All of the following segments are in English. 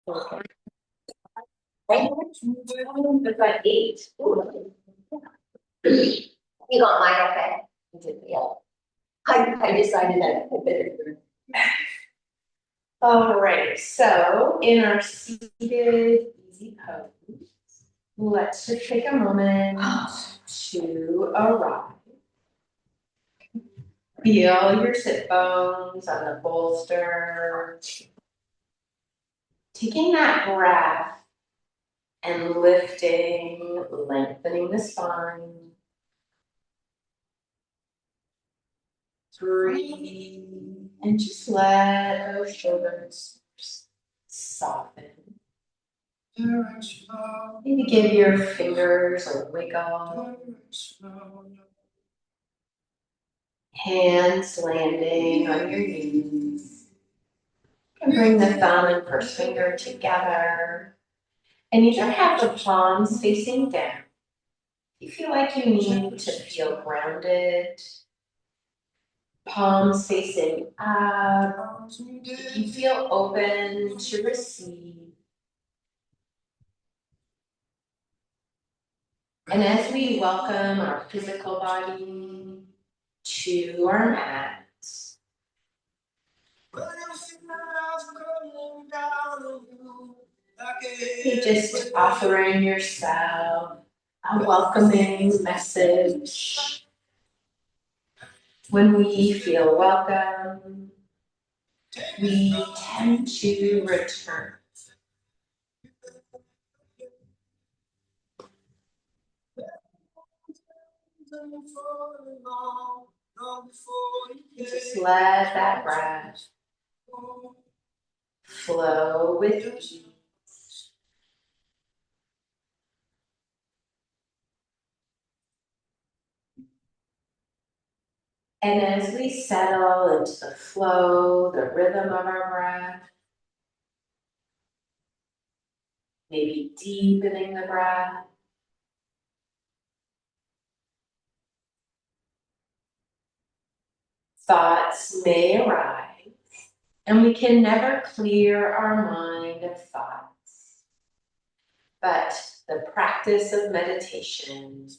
Okay. Right? I've got 8. Ooh. You got mine, okay? I did, yeah. I decided that I better. All right, so in our seated easy pose, let's just take a moment to arrive. Feel your sit bones on the bolster. Taking that breath and lifting, lengthening the spine. Breathe and just let those shoulders soften. Maybe give your fingers a wiggle. Hands landing on your knees. And bring the thumb and first finger together. And either have the palms facing down. You feel like you need to feel grounded. Palms facing up. If you feel open to receive. And as we welcome our physical body to our mat, you're just offering yourself a welcoming message. When we feel welcome, we tend to return. Just let that breath flow with ease. And as we settle into the flow, the rhythm of our breath, maybe deepening the breath, thoughts may arise, and we can never clear our mind of thoughts. But the practice of meditation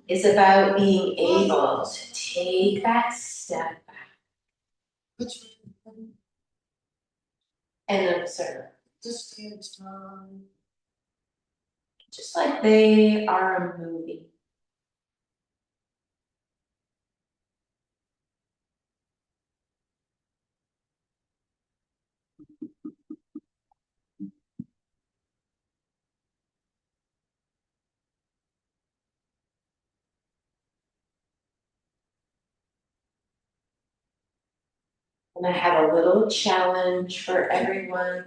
is about being able to take that step back and observe. Just like they are a movie. And I have a little challenge for everyone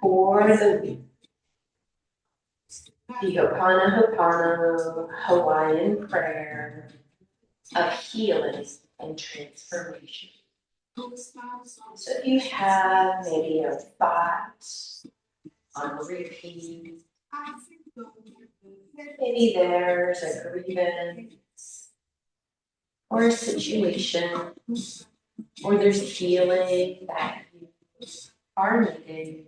for the week. The Ho'oponopono Hawaiian prayer of healing and transformation. So if you have maybe a thought on repeat, maybe there's a grievance or a situation, or there's healing that you are needing,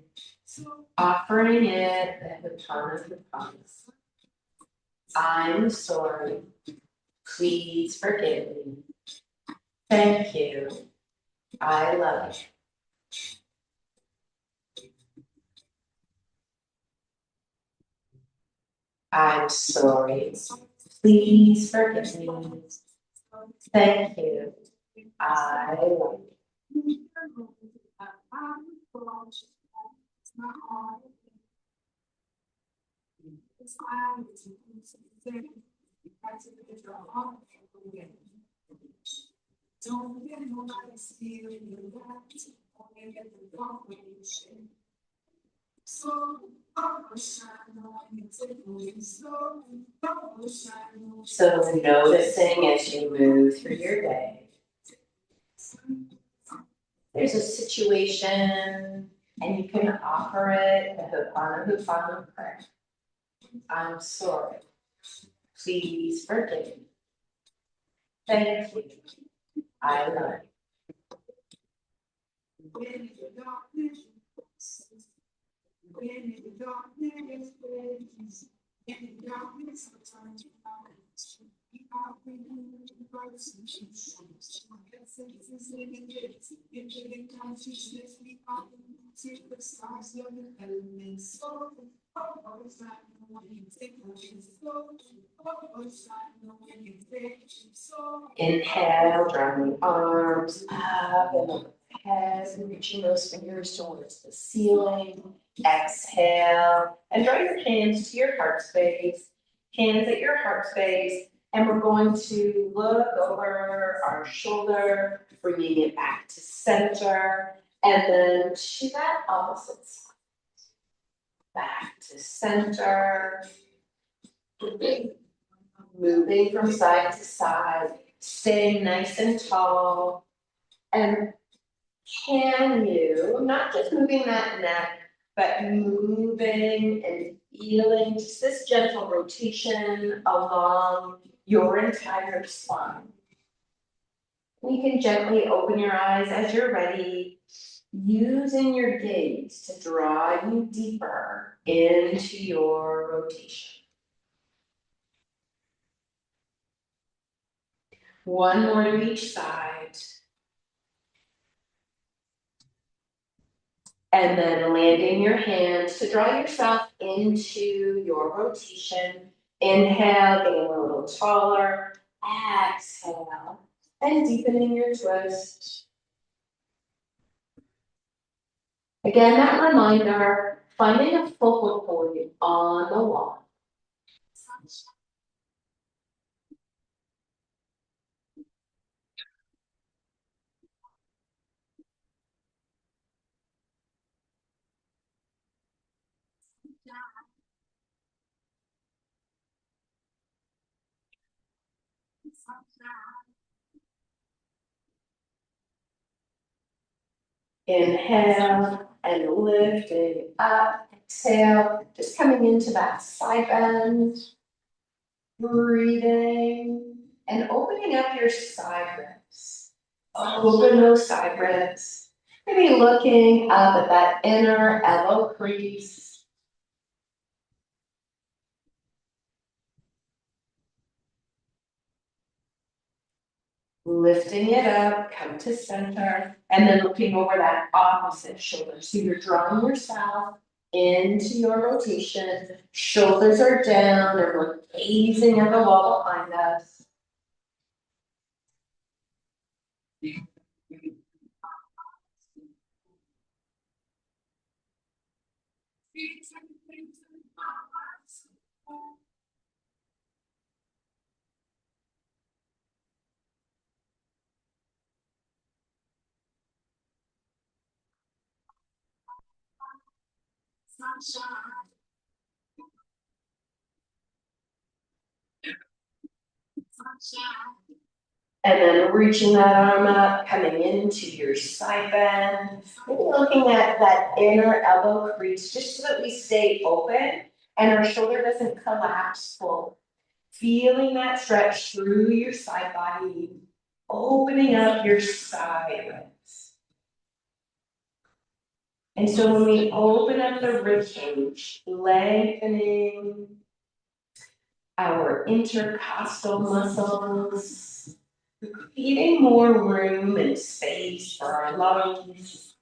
offering it at the Ho'oponopono. I'm sorry. Please forgive me. Thank you. I love you. I'm sorry. Please forgive me. Thank you. I love you. So noticing as you move through your day, there's a situation and you can offer it the Ho'oponopono prayer. I'm sorry. Please forgive me. Thank you. I love you. Inhale, drawing the arms up and over the head, reaching those fingers towards the ceiling. Exhale, and draw your hands to your heart space, hands at your heart space, and we're going to look over our shoulder, bringing it back to center, and then to that opposite side. Back to center, moving from side to side, staying nice and tall. And can you, not just moving that neck, but moving and feeling just this gentle rotation along your entire spine. You can gently open your eyes as you're ready, using your gaze to draw you deeper into your rotation. One more to each side. And then landing your hands to draw yourself into your rotation. Inhale, getting a little taller. Exhale, and deepening your twist. Again, that reminder, finding a focal point on the wall. Inhale and lifting up. Exhale, just coming into that side bend. Breathing and opening up your side ribs. Open those side ribs. Maybe looking up at that inner elbow crease. Lifting it up, come to center, and then looking over that opposite shoulder. So you're drawing yourself into your rotation. Shoulders are down, and we're gazing at the wall behind us. And then reaching that arm up, coming into your side bend. Maybe looking at that inner elbow crease, just so that we stay open and our shoulder doesn't collapse full. Feeling that stretch through your side body, opening up your side ribs. And so when we open up the rib cage, lengthening our intercostal muscles, creating more room and space for our lungs.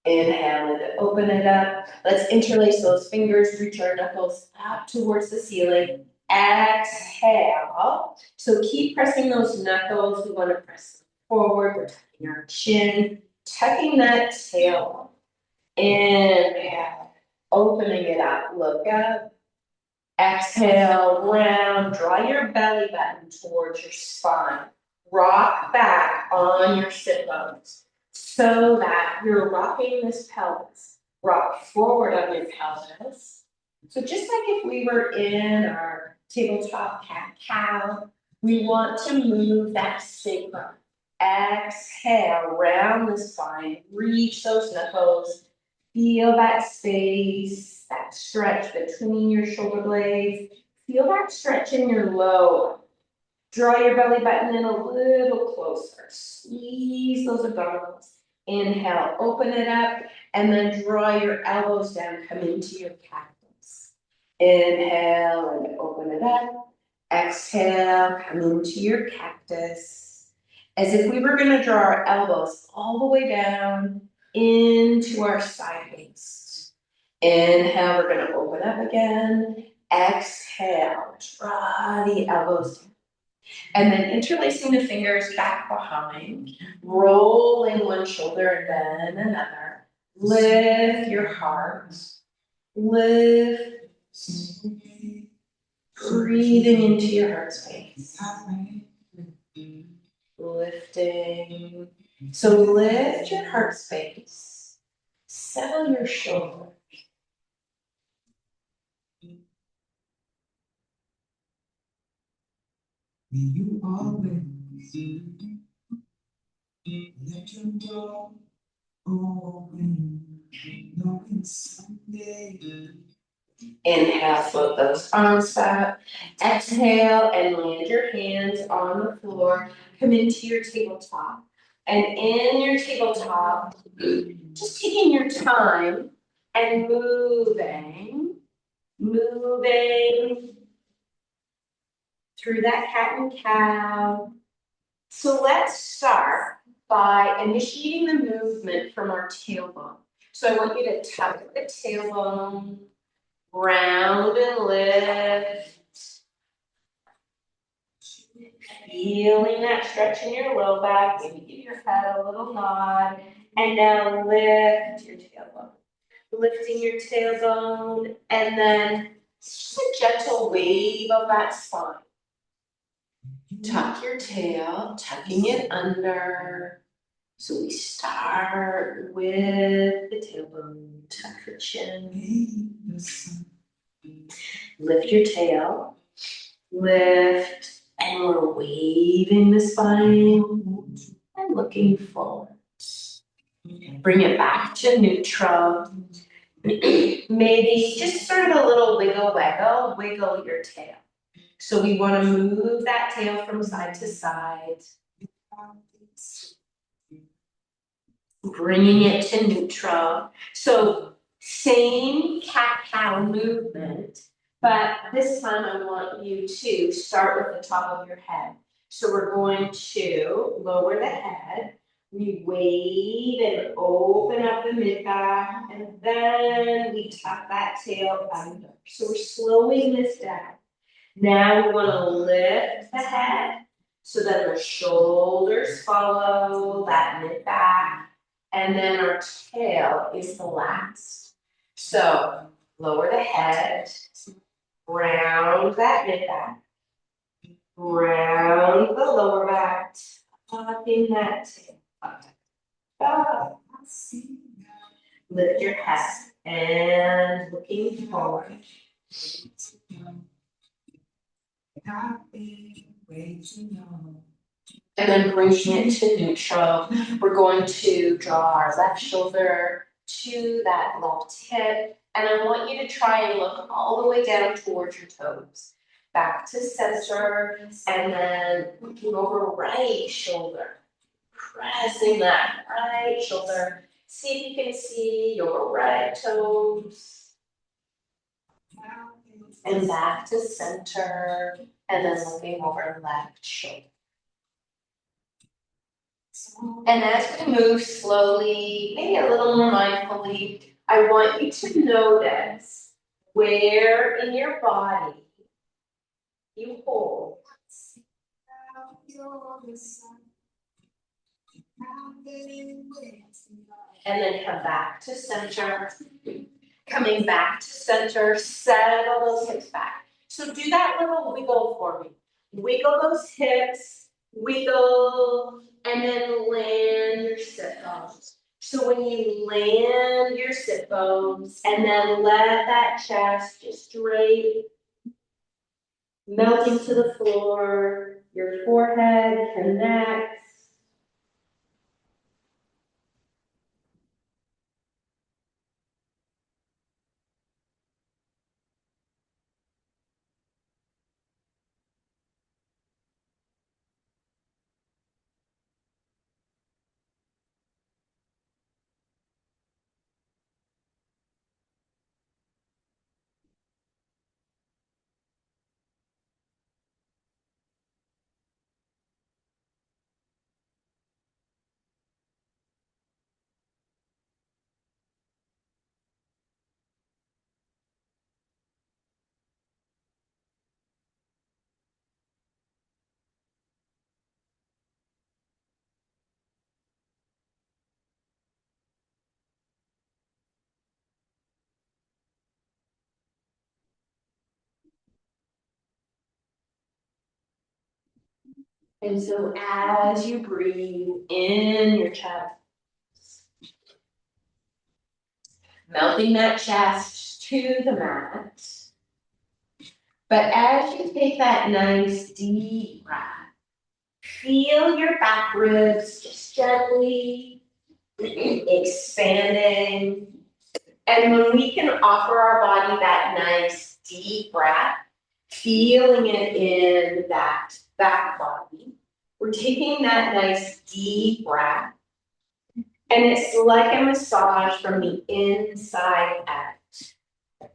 Inhale and open it up. Let's interlace those fingers, reach our knuckles up towards the ceiling. Exhale. So keep pressing those knuckles. We want to press forward. We're tucking our chin, tucking that tail. Inhale, opening it up. Look up. Exhale, round, draw your belly button towards your spine. Rock back on your sit bones so that you're rocking this pelvis. Rock forward on your pelvis. So just like if we were in our tabletop cat-cow, we want to move that sacrum. Exhale, round the spine, reach those knuckles. Feel that space, that stretch between your shoulder blades. Feel that stretch in your lower. Draw your belly button in a little closer. Squeeze those abdominals. Inhale, open it up, and then draw your elbows down, come into your cactus. Inhale and open it up. Exhale, come into your cactus. As if we were gonna draw our elbows all the way down into our side waist. Inhale, we're gonna open up again. Exhale, draw the elbows down. And then interlacing the fingers back behind, rolling one shoulder and then another. Lift your heart. Lift. Breathing into your heart space. Lifting. So lift your heart space. Settle your shoulders. May you always let your door open, knowing someday. Inhale, float those arms up. Exhale and land your hands on the floor. Come into your tabletop. And in your tabletop, just taking your time and moving through that cat and cow. So let's start by initiating the movement from our tailbone. So I want you to tuck the tailbone, round and lift. Feeling that stretch in your low back, maybe give your head a little nod. And now lift your tailbone. Lifting your tailbone, and then just a gentle wave of that spine. Tuck your tail, tucking it under. So we start with the tailbone, tuck your chin. Lift your tail, lift, and we're waving the spine and looking forward. Bring it back to neutral. Maybe just sort of a little wiggle your tail. So we want to move that tail from side to side. Bringing it to neutral. So same cat-cow movement, but this time I want you to start with the top of your head. So we're going to lower the head. We wave and open up the mid-back, and then we tuck that tail under. So we're slowing this down. Now we want to lift the head, so then the shoulders follow that mid-back, and then our tail is the last. So lower the head, round that mid-back, round the lower back, tucking that tail. Up. Lift your head and looking forward. And then bringing it to neutral, we're going to draw our left shoulder to that left hip. And I want you to try and look all the way down towards your toes. Back to center, and then looking over right shoulder. Pressing that right shoulder. See if you can see your right toes. And back to center, and then looking over left shoulder. And as we move slowly, maybe a little more mindfully, I want you to notice where in your body you hold. And then come back to center. Coming back to center, settle those hips back. So do that little wiggle for me. Wiggle those hips, wiggle, and then land your sit bones. So when you land your sit bones, and then let that chest just drape, melting to the floor, your forehead connects. And so as you breathe in your chest, melting that chest to the mat. But as you take that nice deep breath, feel your back ribs just gently expanding. And when we can offer our body that nice deep breath, feeling it in that back body, we're taking that nice deep breath. And it's like a massage from the inside out.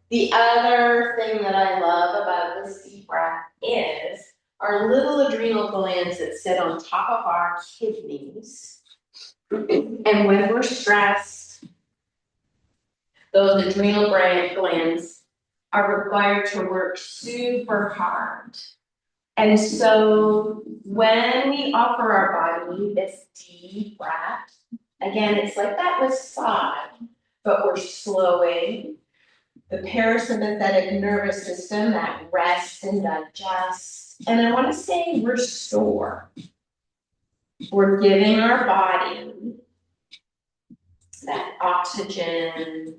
The other thing that I love about this deep breath is our little adrenal glands that sit on top of our kidneys. And when we're stressed, those adrenal glands are required to work super hard. And so when we offer our body this deep breath, again, it's like that massage, but we're slowing the parasympathetic nervous system, that rest and digest. And I want to say restore. We're giving our body that oxygen.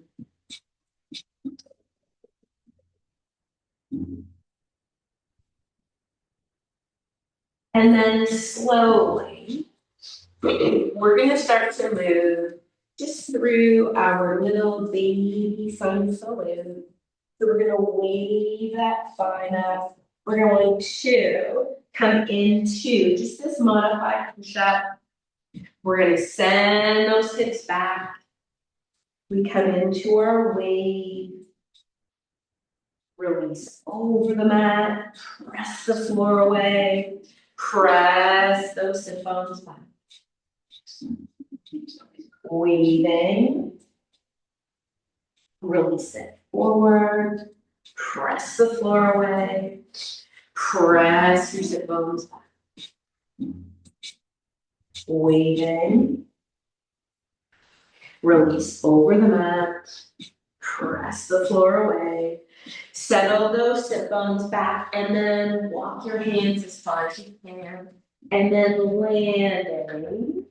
And then slowly, we're going to start to move just through our little baby sun salute. So we're going to wave that spine up. We're going to come into just this modified push-up. We're going to send those hips back. We come into our wave. Release over the mat. Press the floor away. Press those sit bones back. Waving. Release it forward. Press the floor away. Press your sit bones back. Waving. Release over the mat. Press the floor away. Settle those sit bones back and then walk your hands as far as you can. And then landing.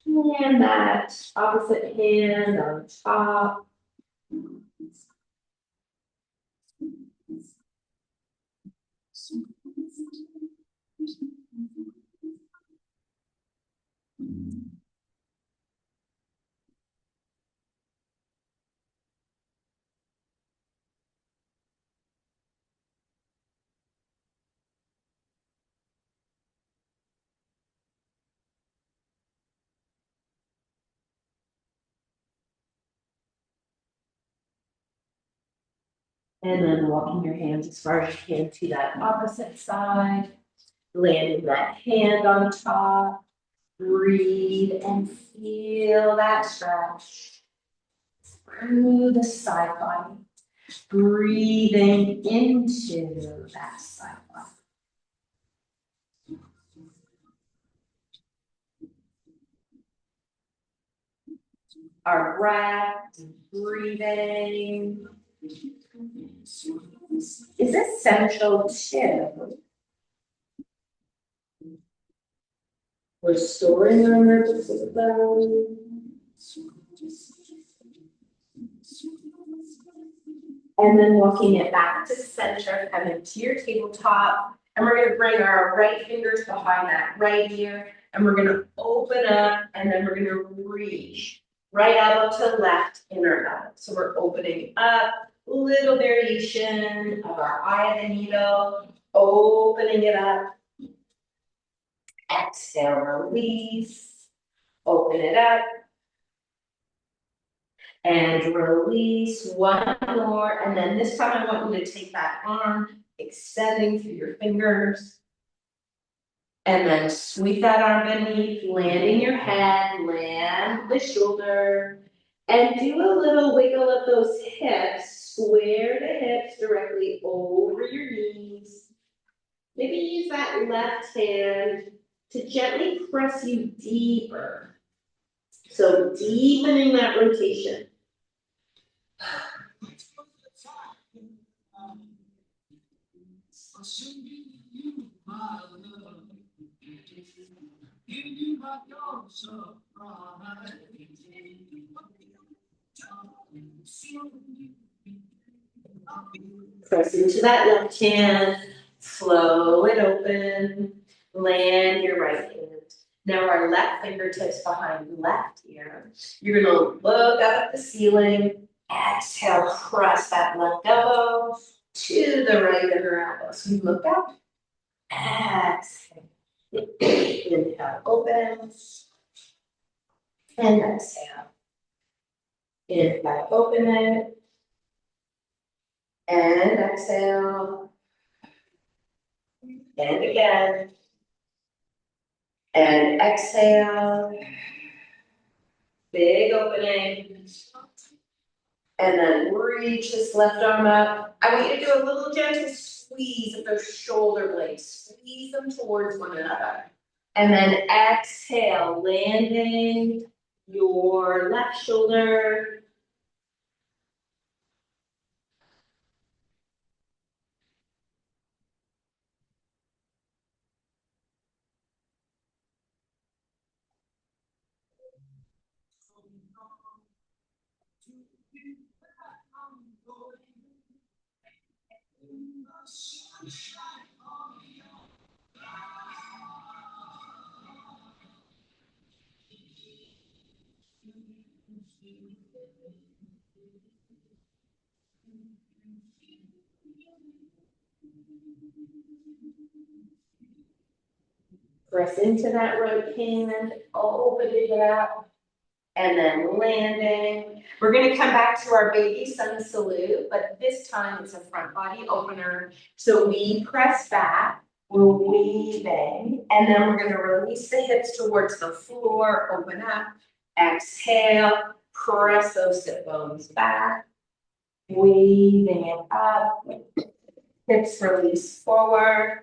Land that opposite hand on top. And then walking your hands as far as you can to that opposite side. Landing that hand on top. Breathe and feel that stretch through the side body. Breathing into that side body. Our breath, breathing is essential to restoring our nervous system. And then walking it back to center, coming to your tabletop. And we're going to bring our right fingers behind that right ear. And we're going to open up and then we're going to reach right elbow to left inner elbow. So we're opening up, little variation of our eye of the needle, opening it up. Exhale, release, open it up. And release one more. And then this time I want you to take that arm, extending through your fingers. And then sweep that arm beneath, landing your head, land the shoulder. And do a little wiggle of those hips. Square the hips directly over your knees. Maybe use that left hand to gently press you deeper. So deepening that rotation. Press into that left hand, flow it open, land your right hand. Now our left fingertips behind left ear. You're gonna look up at the ceiling, exhale, press that left elbow to the right inner elbow. So you look up, exhale, inhale, open, and exhale. Inhale, open it, and exhale, and again, and exhale, big opening, and then reach this left arm up. I want you to do a little gentle squeeze of those shoulder blades, squeeze them towards one another. And then exhale, landing your left shoulder. Press into that right hand, open it up, and then landing. We're gonna come back to our baby sun salute, but this time it's a front body opener. So we press back, we're weaving, and then we're gonna release the hips towards the floor, open up, exhale, press those sit bones back, weaving it up, hips release forward.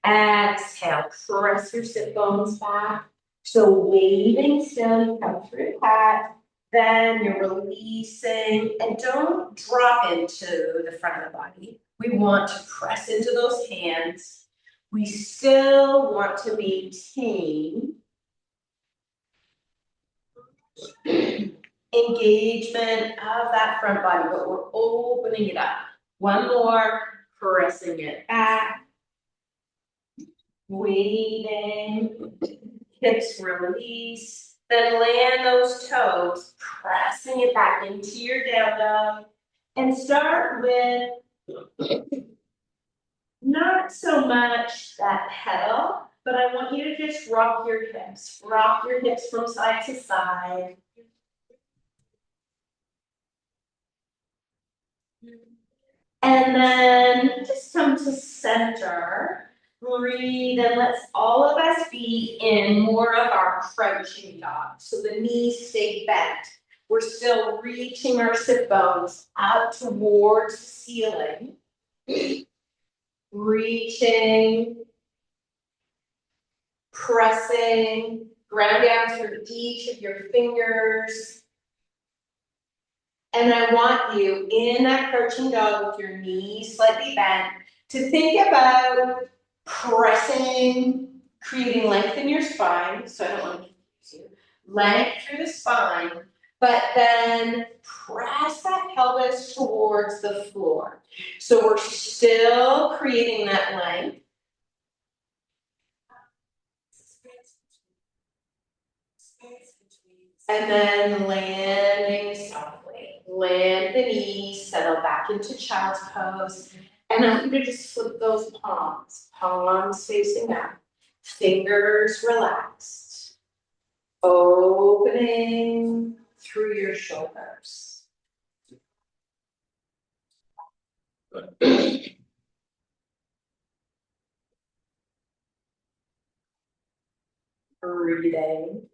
Exhale, press your sit bones back. So waving still, you come through cat, then you're releasing, and don't drop into the front of the body. We want to press into those hands. We still want to maintain engagement of that front body, but we're opening it up. One more, pressing it back, waving, hips release, then land those toes, pressing it back into your down dog, and start with not so much that pedal, but I want you to just rock your hips from side to side. And then just come to center. Breathe, and let's all of us be in more of our crouching dog. So the knees stay bent. We're still reaching our sit bones up towards the ceiling. Reaching, pressing, ground down through each of your fingers. And I want you in that crouching dog with your knees slightly bent to think about pressing, creating length in your spine. So I don't want to confuse you. Length through the spine, but then press that pelvis towards the floor. So we're still creating that length. And then landing softly. Land the knees, settle back into child's pose. And I want you to just flip those palms. Palms facing up. Fingers relaxed. Opening through your shoulders. Breathing.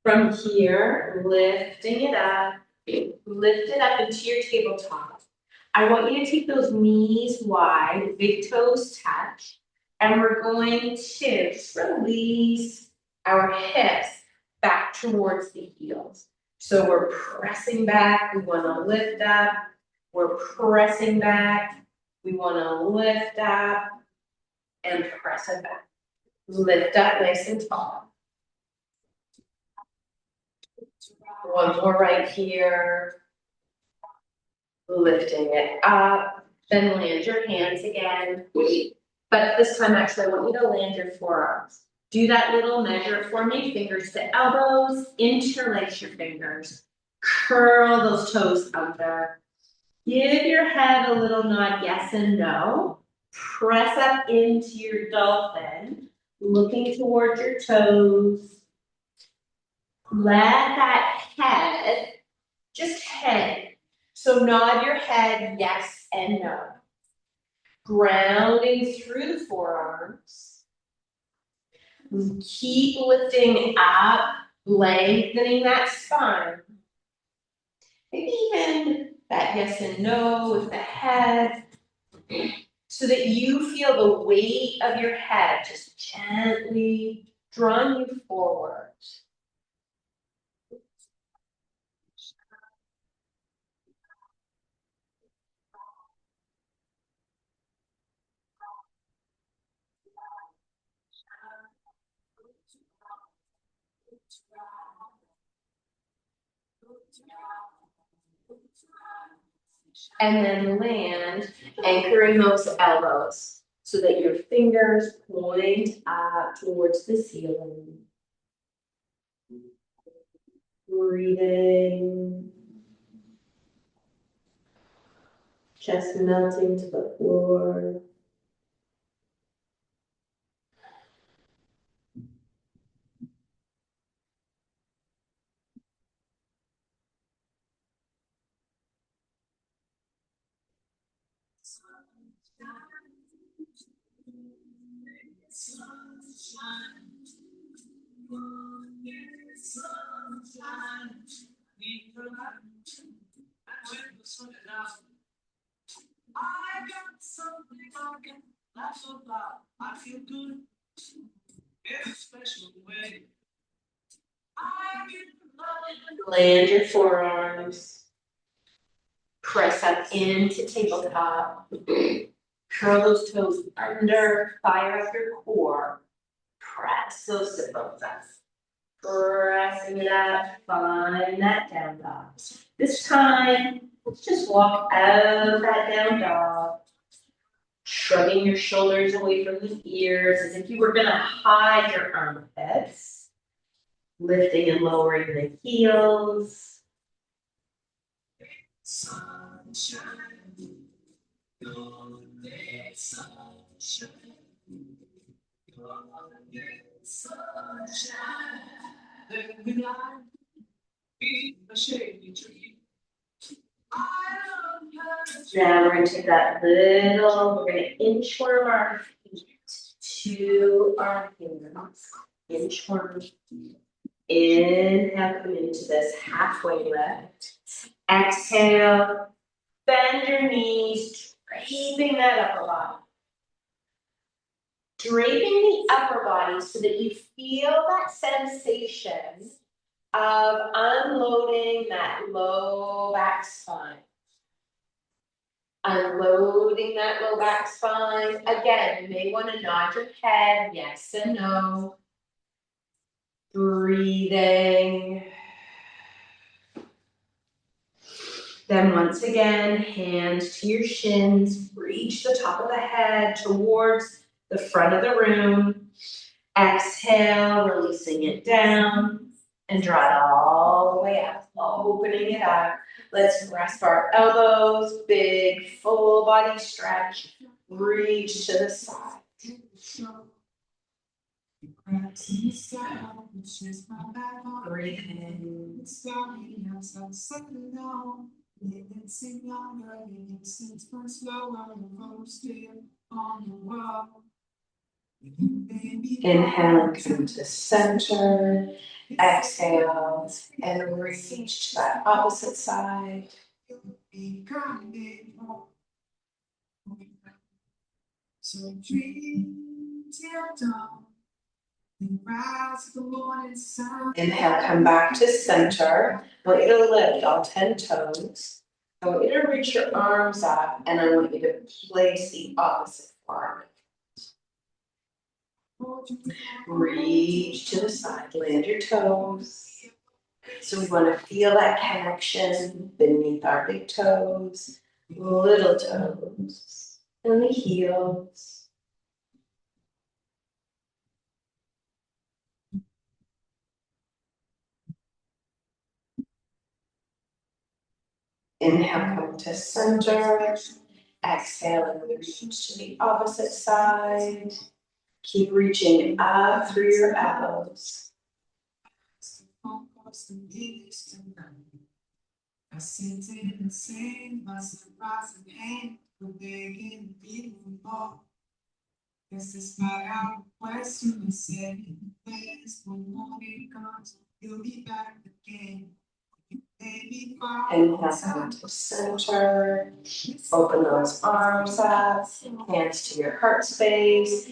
From here, lifting it up, lift it up into your tabletop. I want you to take those knees wide, big toes touch, and we're going to just release, our hips back towards the heels. So we're pressing back, we wanna lift up, we're pressing back, we wanna lift up, and press it back. Lift up nice and tall. One more right here. Lifting it up, then land your hands again. But this time, actually, I want you to land your forearms. Do that little measure for me, fingers to elbows, interlace your fingers, curl those toes under. Give your head a little nod, yes and no. Press up into your dolphin, looking towards your toes. Let that head just hang. So nod your head, yes and no. Grounding through the forearms. Keep lifting up, lengthening that spine. Maybe even that yes and no with the head, so that you feel the weight of your head just gently drawing you forward. And then land, anchoring those elbows so that your fingers point up towards the ceiling. Breathing, chest melting to the floor. Land your forearms. Press up into tabletop. Curl those toes under, fire up your core. Press those sit bones up. Pressing it up, find that down dog. This time, let's just walk out of that down dog. Shrugging your shoulders away from the ears as if you were gonna hide your armpits. Lifting and lowering the heels. Sunshine, golden sunshine, golden sunshine. Let me lie beneath a shady tree. Now we're gonna take that little, we're gonna inchworm our feet to our hands. Inchworm. Inhale, come into this halfway lift. Exhale, bend your knees, draping that upper body. Draping the upper body so that you feel that sensation of unloading that low back spine. Unloading that low back spine. Again, you may want to nod your head, yes and no. Breathing. Then once again, hands to your shins, reach the top of the head towards the front of the room. Exhale, releasing it down and draw it all the way up, opening it up. Let's grasp our elbows, big full body stretch, reach to the side. Breathing. Inhale, come to center. Exhale, and reach to that opposite side. So dream till dawn. Inhale, come back to center. I want you to lift all 10 toes. I want you to reach your arms up, and I want you to place the opposite arm. Reach to the side, land your toes. So we want to feel that connection beneath our big toes, little toes, and the heels. Inhale, come to center. Exhale and reach to the opposite side. Keep reaching up through your elbows. Inhale, come to center. Open those arms up, hands to your heart space.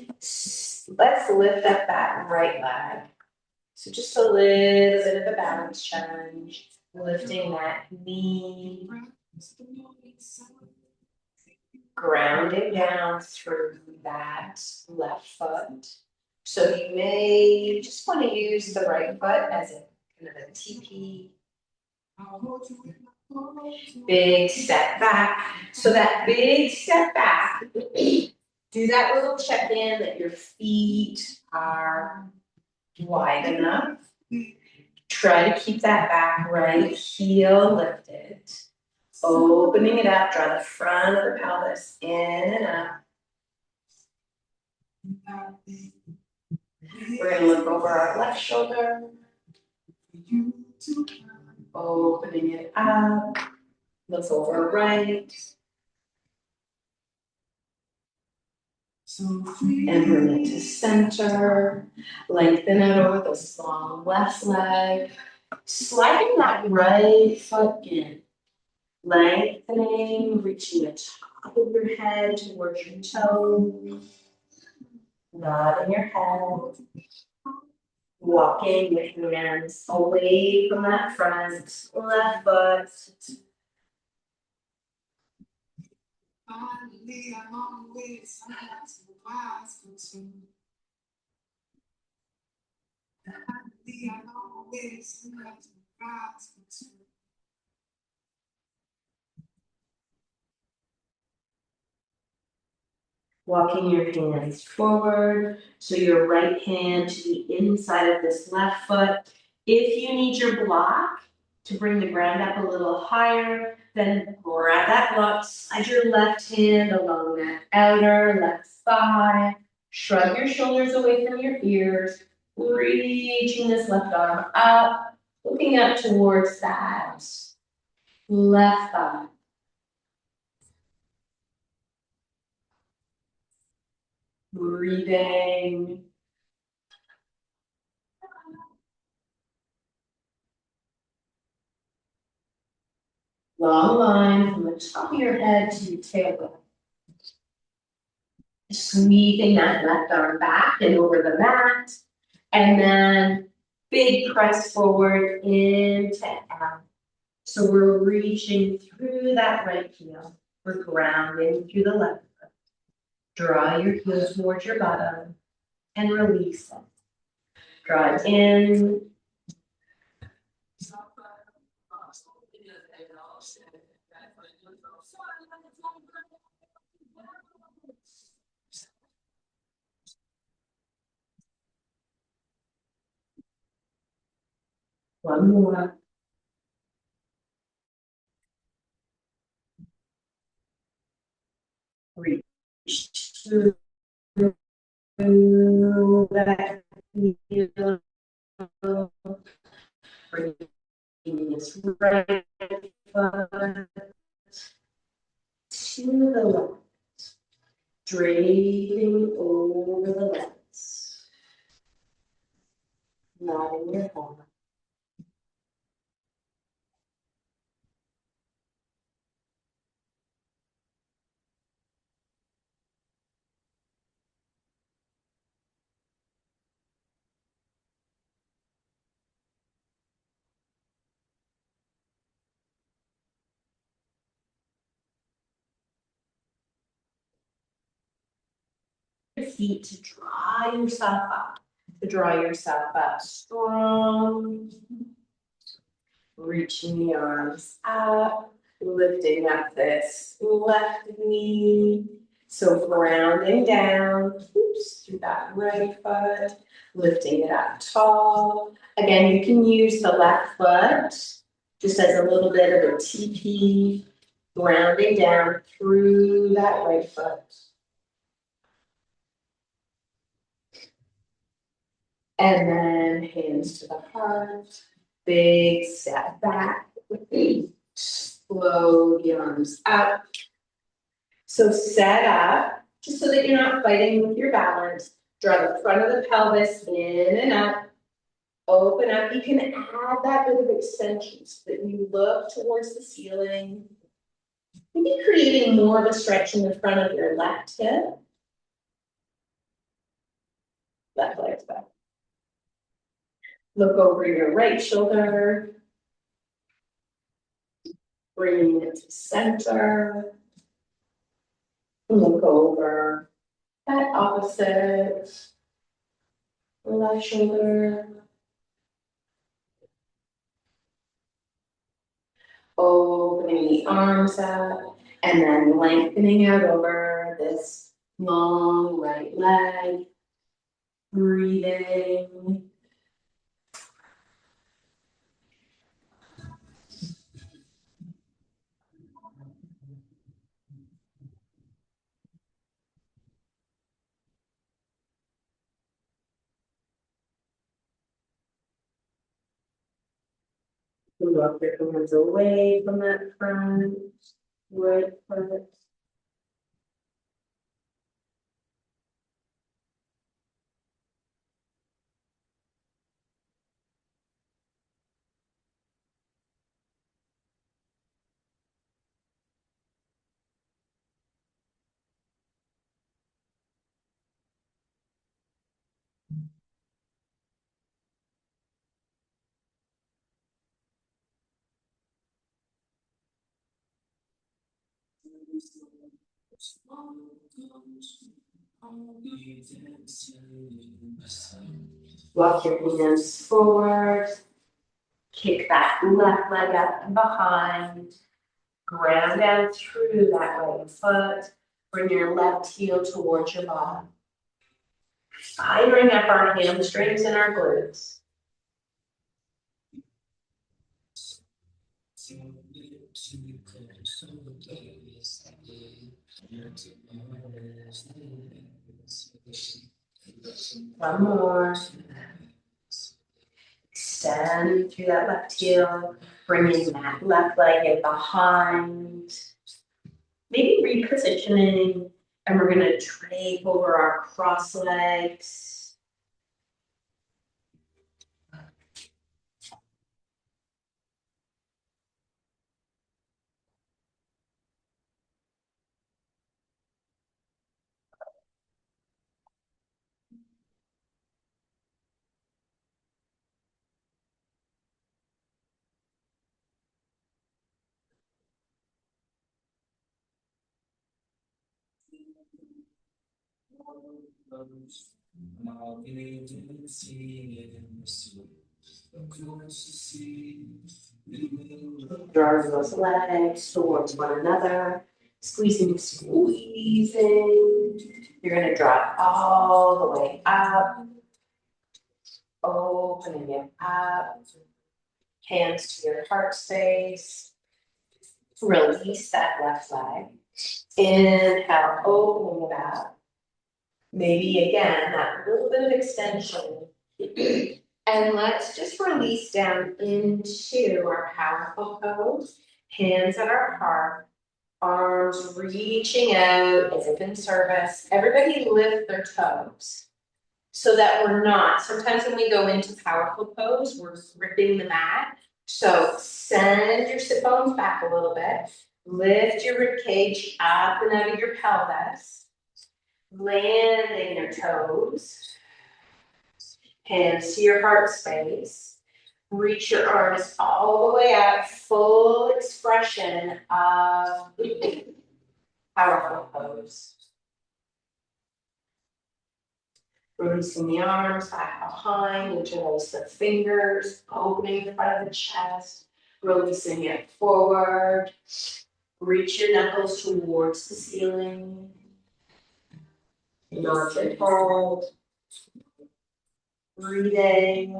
Let's lift up that right leg. So just a little bit of a balance challenge. Lifting that knee, grounding down through that left foot. So you may just want to use the right foot as a kind of a TP. Big step back. So that big step back, do that little check-in that your feet are wide enough. Try to keep that back right heel lifted. Opening it up, draw the front of the pelvis in and up. We're going to look over our left shoulder. Opening it up. Look over right. And bring it to center. Lengthen it over the small left leg. Sliding that right foot in. Lengthening, reaching the top of your head towards your toes. Nodding your head. Walking your hands away from that front left foot. Walking your hands forward, so your right hand to the inside of this left foot. If you need your block to bring the ground up a little higher, then grab that block, slide your left hand along that outer left thigh, shrug your shoulders away from your ears, reaching this left arm up, looking up towards that left thigh. Breathing. Long line from the top of your head to your tailbone. Sweeping that left arm back and over the mat. And then big press forward into out. So we're reaching through that right heel. We're grounding through the left foot. Draw your heels towards your bottom and release it. Draw it in. One more. Reach through that heel. Bringing this right foot to the left. Draping over the legs. Nodding your head. feet to draw yourself up. Strong. Reaching the arms up, lifting up this left knee. So grounding down, through that right foot, lifting it up tall. Again, you can use the left foot just as a little bit of a TP, grounding down through that right foot. And then hands to the heart, big step back, slow the arms up. So set up, just so that you're not fighting with your balance. Draw the front of the pelvis in and up. Open up. You can add that bit of extension so that you look towards the ceiling. Maybe creating more of a stretch in the front of your left hip. Left leg's back. Look over your right shoulder. Bringing it to center. Look over that opposite left shoulder. Opening the arms up and then lengthening out over this long right leg. Breathing. Walk your hands away from that front right foot. Walk your hands forward. Kick that left leg up and behind. Ground down through that right foot. Bring your left heel towards your bottom. Firing up our hamstrings and our glutes. One more. Extend through that left heel, bringing that left leg in behind. Maybe repositioning, and we're gonna drape over our cross legs. Draw those legs towards one another, squeezing. You're gonna drop all the way up, opening it up, hands to your heart space. Release that left leg. Inhale, opening it up. Maybe again, that little bit of extension. And let's just release down into our powerful pose. Hands at our heart, arms reaching out as if in service. Everybody lift their toes so that we're not, sometimes when we go into powerful pose, we're gripping the mat. So send your sit bones back a little bit. Lift your rib cage up and out of your pelvis. Landing your toes. Hands to your heart space. Reach your arms all the way up. Full expression of powerful pose. Releasing the arms back behind, interlace the fingers, opening the front of the chest, releasing it forward. Reach your knuckles towards the ceiling. Nod your head. Breathing.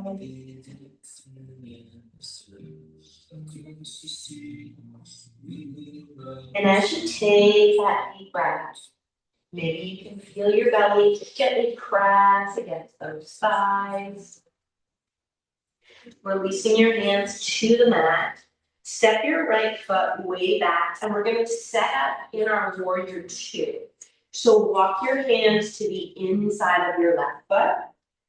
And as you take that deep breath, maybe you can feel your belly just gently press against those thighs. Releasing your hands to the mat. Step your right foot way back, and we're going to set up in our warrior two. So walk your hands to the inside of your left foot.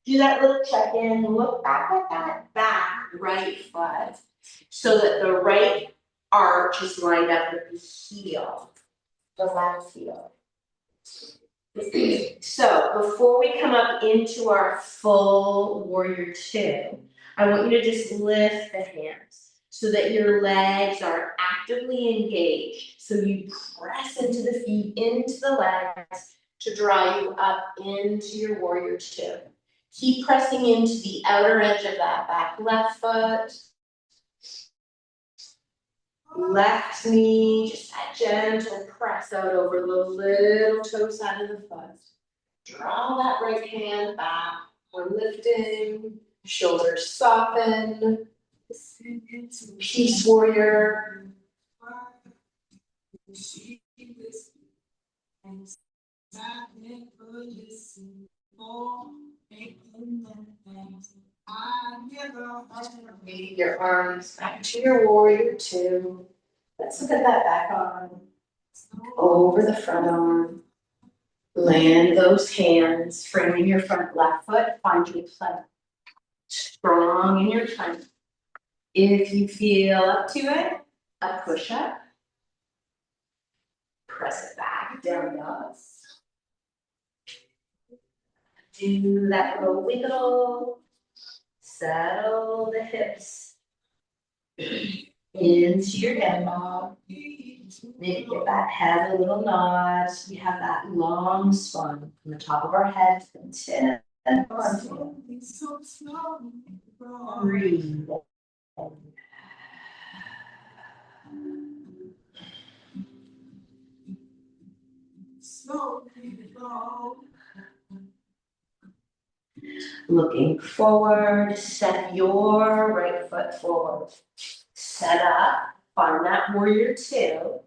Do that little check-in, look back at that back right foot so that the right arch is lined up with the heel, the left heel. So before we come up into our full warrior two, I want you to just lift the hands so that your legs are actively engaged. So you press into the feet, into the legs to draw you up into your warrior two. Keep pressing into the outer edge of that back left foot. Left knee, just that gentle press out over the little toe side of the foot. Draw that right hand back. We're lifting, shoulders soften. Peace warrior. Lead your arms back to your warrior two. Let's look at that back arm. Over the front arm. Land those hands, framing your front left foot. Find your plank. Strong in your plank. If you feel up to it, a push up. Press it back, down dog. Do that little wiggle. Settle the hips into your down dog. Maybe give that head a little nod. We have that long spine from the top of our head to the tip and onto. Breathe. Looking forward, step your right foot forward. Set up, find that warrior two.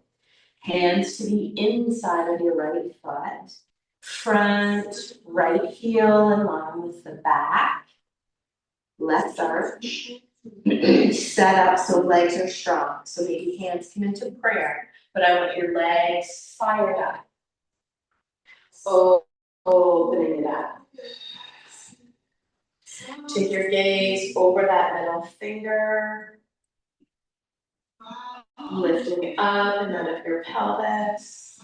Hands to the inside of your right foot. Front, right heel in line with the back. Left arch. Set up so legs are strong. So maybe hands come into prayer, but I want your legs fired up. Opening it up. Take your gaze over that middle finger. Lifting it up and out of your pelvis.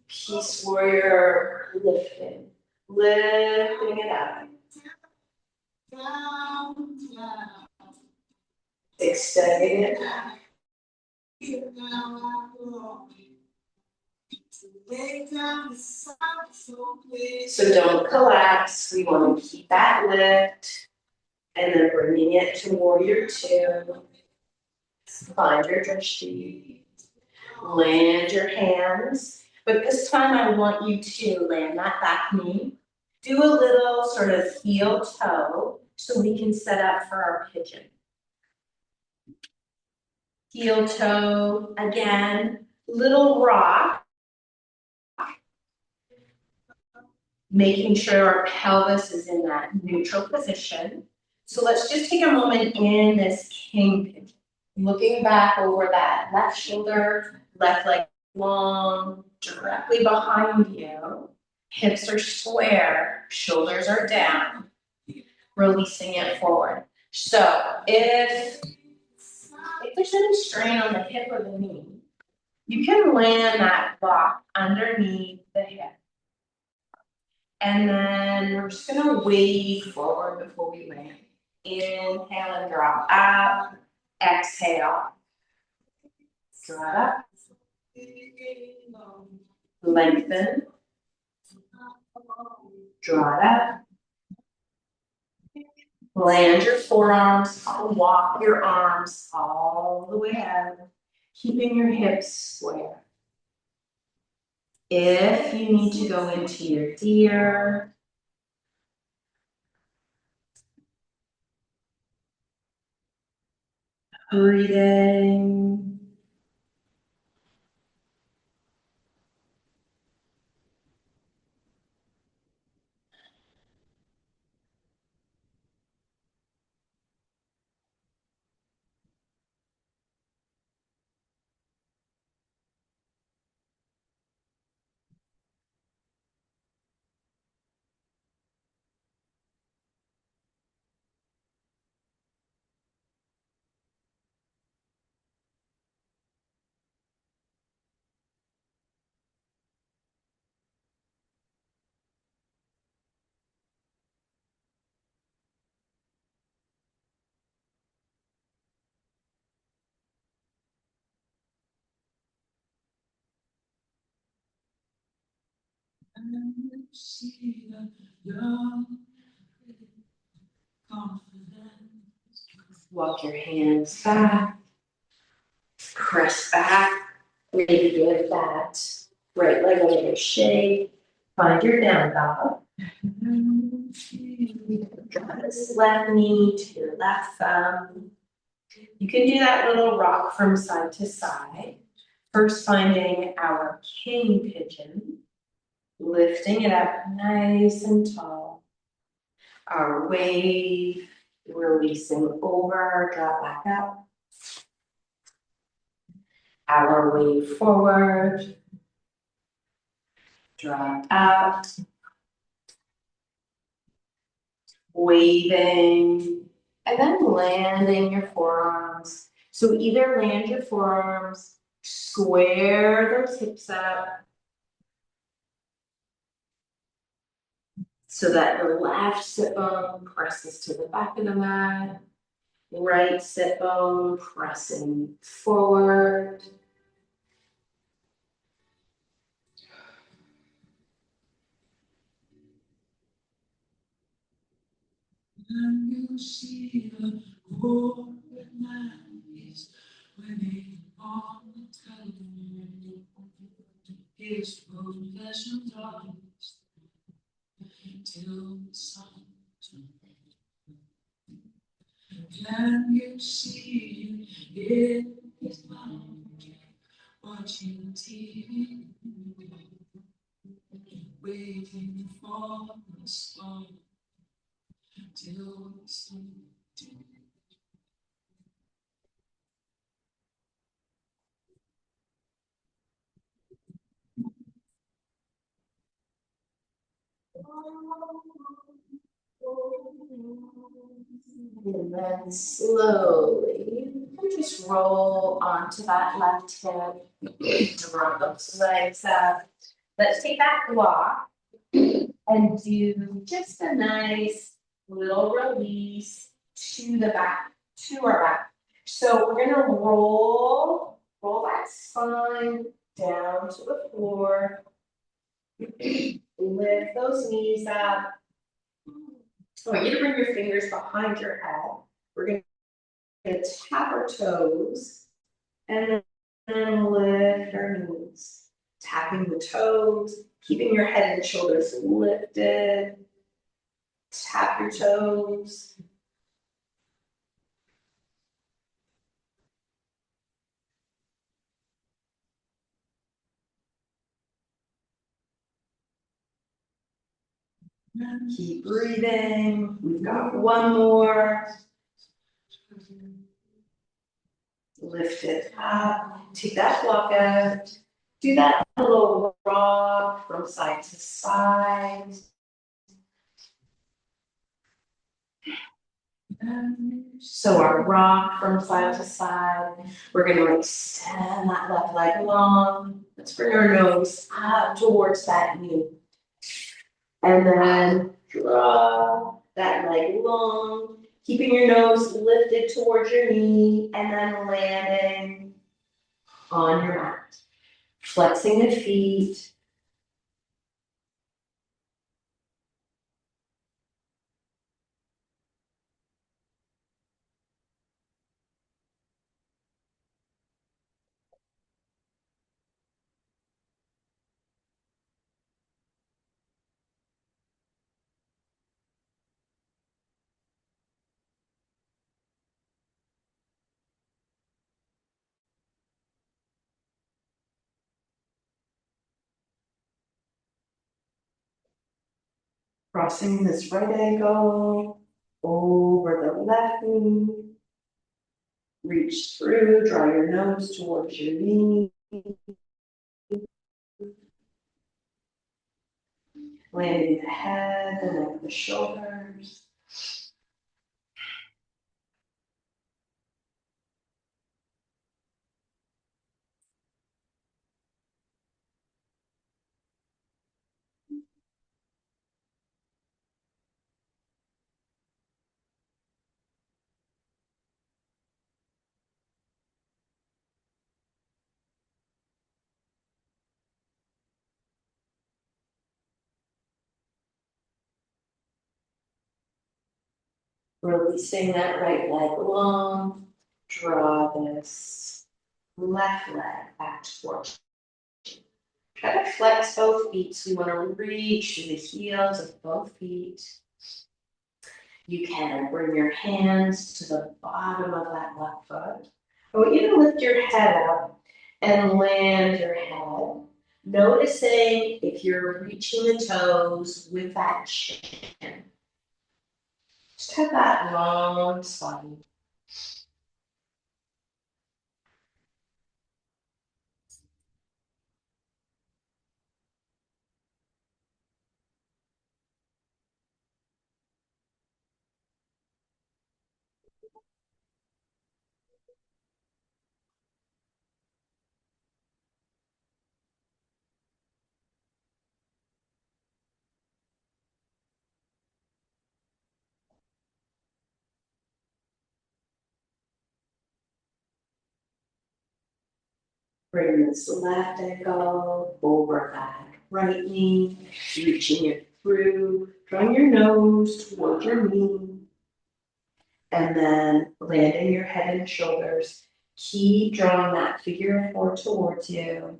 Peace warrior, lifting. Lifting it up. Extending it back. So don't collapse. We want to keep that lift. And then bringing it to warrior two. Find your drishti. Land your hands. But this time I want you to land that back knee. Do a little sort of heel toe so we can set up for our pigeon. Heel toe, again, little rock. Making sure our pelvis is in that neutral position. So let's just take a moment in this king pigeon. Looking back over that left shoulder, left leg long, directly behind you. Hips are square, shoulders are down. Releasing it forward. So if there's any strain on the hip or the knee, you can land that block underneath the hip. And then we're just gonna wave forward before we land. Inhale and drop up. Exhale. Draw it up. Lengthen. Draw it up. Land your forearms, walk your arms all the way out, keeping your hips square. If you need to go into your deer, breathing. Walk your hands back, press back, maybe give that right leg a little shake. Find your down dog. Draw this left knee to your left thumb. You can do that little rock from side to side. First finding our king pigeon, lifting it up nice and tall. Our wave, releasing over, drop back up. Our wave forward, drop out. Waving, and then landing your forearms. So either land your forearms, square those hips up, so that the left sit bone presses to the back of the mat, right sit bone pressing forward. And you see the golden nights winning on the television. His possessions are till the sun. Can you see in his mind watching TV, waiting for the sun till the sun. And then slowly, just roll onto that left hip, draw those legs up. Let's take that block and do just a nice little release to the back, to our back. So we're gonna roll that spine down to the floor. Lift those knees up. I want you to bring your fingers behind your head. We're gonna tap our toes and then lift our knees. Tapping the toes, keeping your head and shoulders lifted. Tap your toes. Keep breathing. We've got one more. Lift it up. Take that block out. Do that little rock from side to side. So our rock from side to side. We're going to extend that left leg long. Let's bring our nose up towards that knee. And then draw that leg long, keeping your nose lifted towards your knee, and then landing on your mat. Flexing the feet. Crossing this right ankle over the left knee. Reach through, draw your nose towards your knee. Landing the head, the neck, the shoulders. Releasing that right leg long. Draw this left leg back towards you. Try to flex both feet. So you want to reach to the heels of both feet. You can bring your hands to the bottom of that left foot. I want you to lift your head up and land your head. Noticing if you're reaching the toes with that chin. Just have that long spine. Bring this left ankle over that right knee, reaching it through, drawing your nose towards your knee, and then landing your head and shoulders. Keep drawing that figure of four towards you.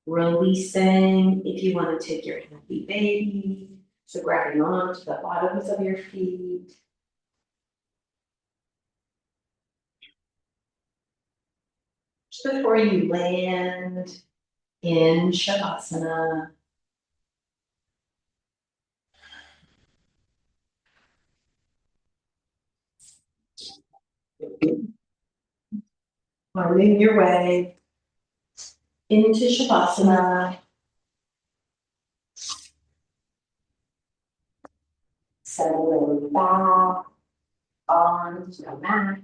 Releasing if you want to take your happy baby. So grabbing onto the bottoms of your feet. Just before you land in Shavasana. Finding your way into Shavasana. Settling back onto the mat.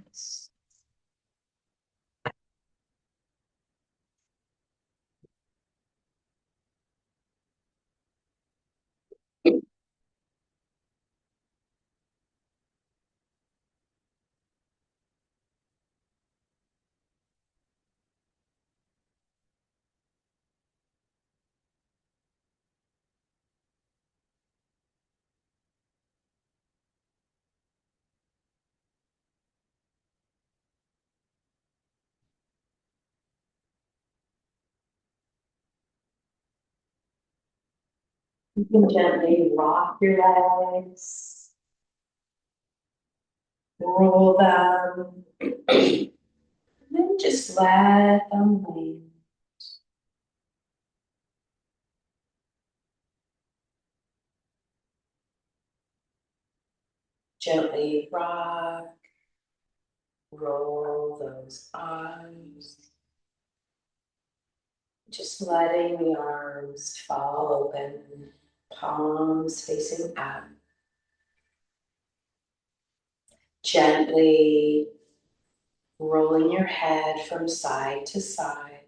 You can gently rock your legs, roll them, and then just let them land. Gently rock, roll those arms. Just letting the arms fall open, palms facing out. Gently rolling your head from side to side,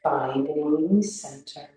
finding center.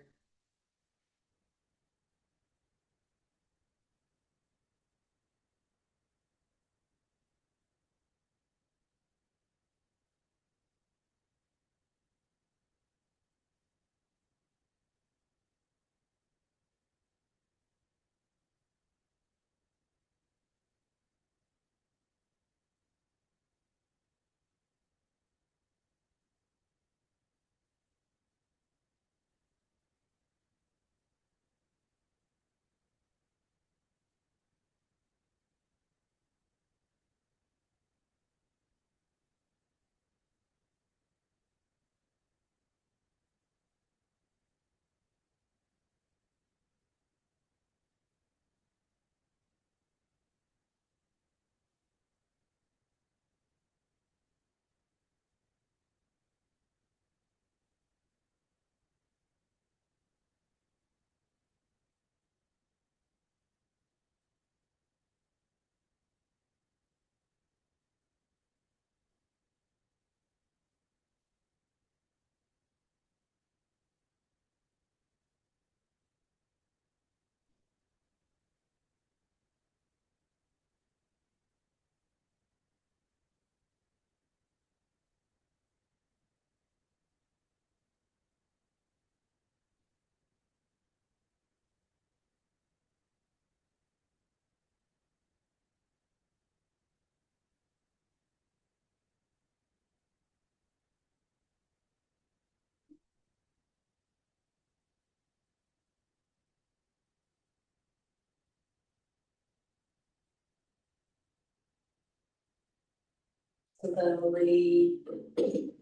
Slowly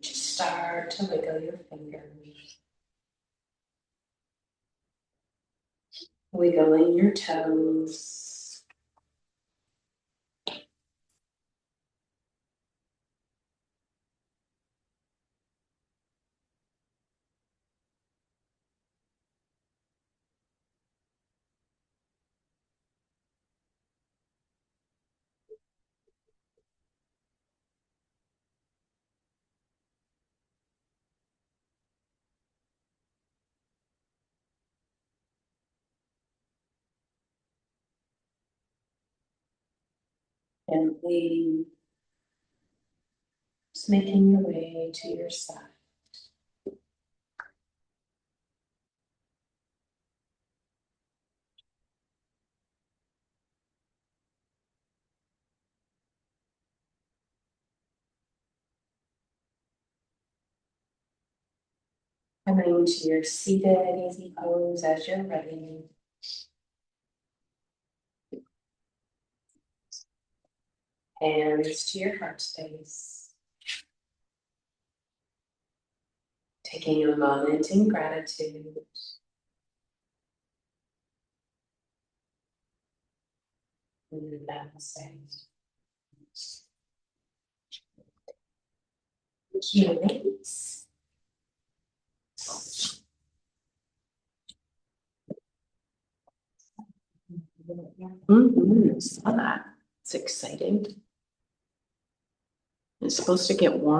just start to wiggle your fingers, wiggling your toes. Gently just making your way to your side. Coming to your seated easy pose as you're ready. Hands to your heart space. Taking a moment in gratitude. Namaste. Release. Saw that. It's exciting. It's supposed to get warm.